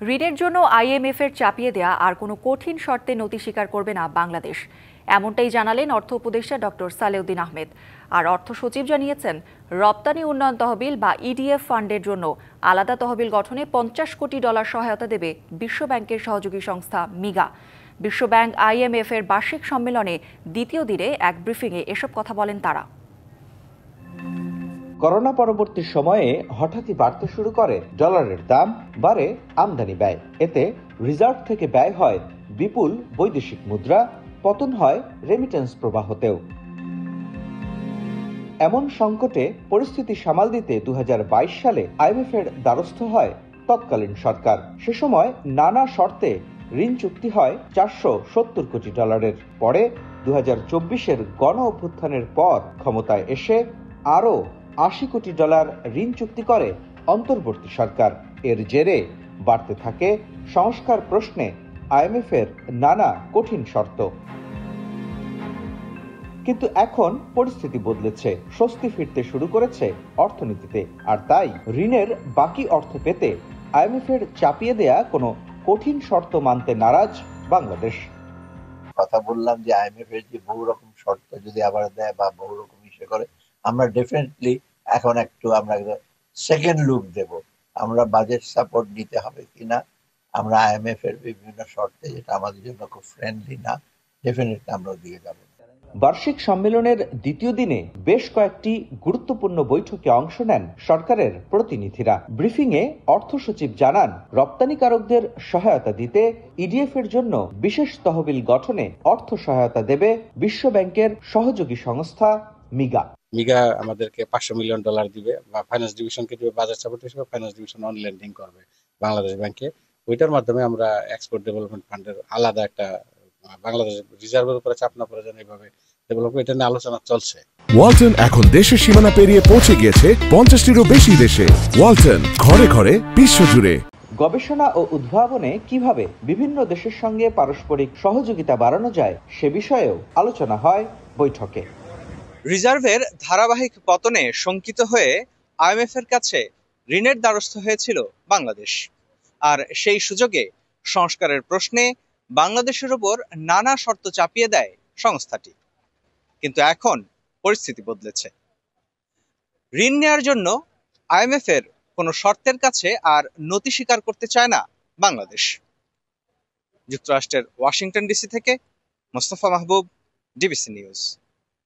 ঋণের জন্য আইএমএফের চাপিয়ে দেয়া আর কোনো কঠিন শর্তে নতি স্বীকার করবে না বাংলাদেশ, এমনটাই জানালেন অর্থ উপদেষ্টা ডক্টর সালেউদ্দিন আহমেদ। আর অর্থ সচিব জানিয়েছেন, রপ্তানি উন্নয়ন তহবিল বা ইডিএফ ফান্ডের জন্য আলাদা তহবিল গঠনে $50 কোটি সহায়তা দেবে বিশ্বব্যাংকের সহযোগী সংস্থা মিগা। বিশ্বব্যাংক আইএমএফ এর বার্ষিক সম্মেলনে দ্বিতীয় দিনে এক ব্রিফিংয়ে এসব কথা বলেন তারা। করোনা পরবর্তী সময়ে হঠাৎই বাড়তে শুরু করে ডলারের দাম, বাড়ে আমদানি ব্যয়। এতে রিজার্ভ থেকে ব্যয় হয় বিপুল বৈদেশিক মুদ্রা, পতন হয় রেমিটেন্স প্রবাহতেও। এমন সংকটে পরিস্থিতি সামাল দিতে 2022 সালে আইএমএফ এর দ্বারস্থ হয় তৎকালীন সরকার। সে সময় নানা শর্তে ঋণ চুক্তি হয় $470 কোটি। পরে 2024-এর গণ অভ্যুত্থানের পর ক্ষমতায় এসে আরও $80 কোটি ঋণ চুক্তি করে অন্তর্বর্তী সরকার। এর জেরে বাড়তে থাকে সংস্কার প্রশ্নে আইএমএফ এর নানা কঠিন শর্ত। কিন্তু এখন পরিস্থিতি বদলেছে, স্বস্তি ফিরতে শুরু করেছে অর্থনীতিতে। আর তাই ঋণের বাকি অর্থ পেতে আইএমএফ এর চাপিয়ে দেয়া কোনো কঠিন শর্ত মানতে নারাজ বাংলাদেশ। কথা বললাম যে আইএমএফ এর যে বহু রকম শর্ত যদি আবার দেয় বা বহু রকম ইস্যু করে, আমরা ডেফিনেটলি এখন আমরা সেকেন্ড লুক দেব, আমরা বাজেট সাপোর্ট নিতে হবে কিনা। আমরা আইএমএফ এর বিভিন্ন শর্তে, যেটা আমাদের জন্য খুব ফ্রেন্ডলি না, ডেফিনেটলি আমরা দিয়ে যাব। বার্ষিক সম্মেলনের দ্বিতীয় দিনে বেশ কয়েকটি গুরুত্বপূর্ণ বৈঠকে অংশ নেন সরকারের প্রতিনিধিরা। ব্রিফিংয়ে অর্থ সচিব জানান, রপ্তানিকারকদের সহায়তা দিতে ইডিএফ এর জন্য বিশেষ তহবিল গঠনে অর্থ সহায়তা দেবে বিশ্বব্যাংকের সহযোগী সংস্থা মিগা। মিগা আমাদেরকে $500 মিলিয়ন দিবে, বা ফাইন্যান্স ডিভিশনকে দিবে বাজার সাপোর্ট হিসেবে। ফাইন্যান্স ডিভিশন অন লেন্ডিং করবে বাংলাদেশ ব্যাংকে। ওইটার মাধ্যমে আমরা এক্সপোর্ট ডেভেলপমেন্ট ফান্ডের আলাদা একটা, বাংলাদেশ রিজার্ভের উপরে চাপ না পড়ে যেন এইভাবে ডেভেলপ, এটা নিয়ে আলোচনা চলছে। ওয়ালটন এখন দেশের সীমানা পেরিয়ে পৌঁছে গিয়েছে 50টিরও বেশি দেশে। ওয়ালটন, ঘরে ঘরে বিশ্বজুড়ে। গবেষণা ও উদ্ভাবনে কিভাবে বিভিন্ন দেশের সঙ্গে পারস্পরিক সহযোগিতা বাড়ানো যায় সে বিষয়েও আলোচনা হয় বৈঠকে। রিজার্ভের ধারাবাহিক পতনে শঙ্কিত হয়ে আইএমএফ এর কাছে ঋণের দ্বারস্থ হয়েছিল বাংলাদেশ। আর সেই সুযোগে সংস্কারের প্রশ্নে বাংলাদেশের উপর নানা শর্ত চাপিয়ে দেয় সংস্থাটি। কিন্তু এখন পরিস্থিতি বদলেছে। ঋণ নেওয়ার জন্য আইএমএফ এর কোনো শর্তের কাছে আর নতি স্বীকার করতে চায় না বাংলাদেশ। যুক্তরাষ্ট্রের ওয়াশিংটন ডিসি থেকে মোস্তফা মাহবুব, ডিবিসি নিউজ।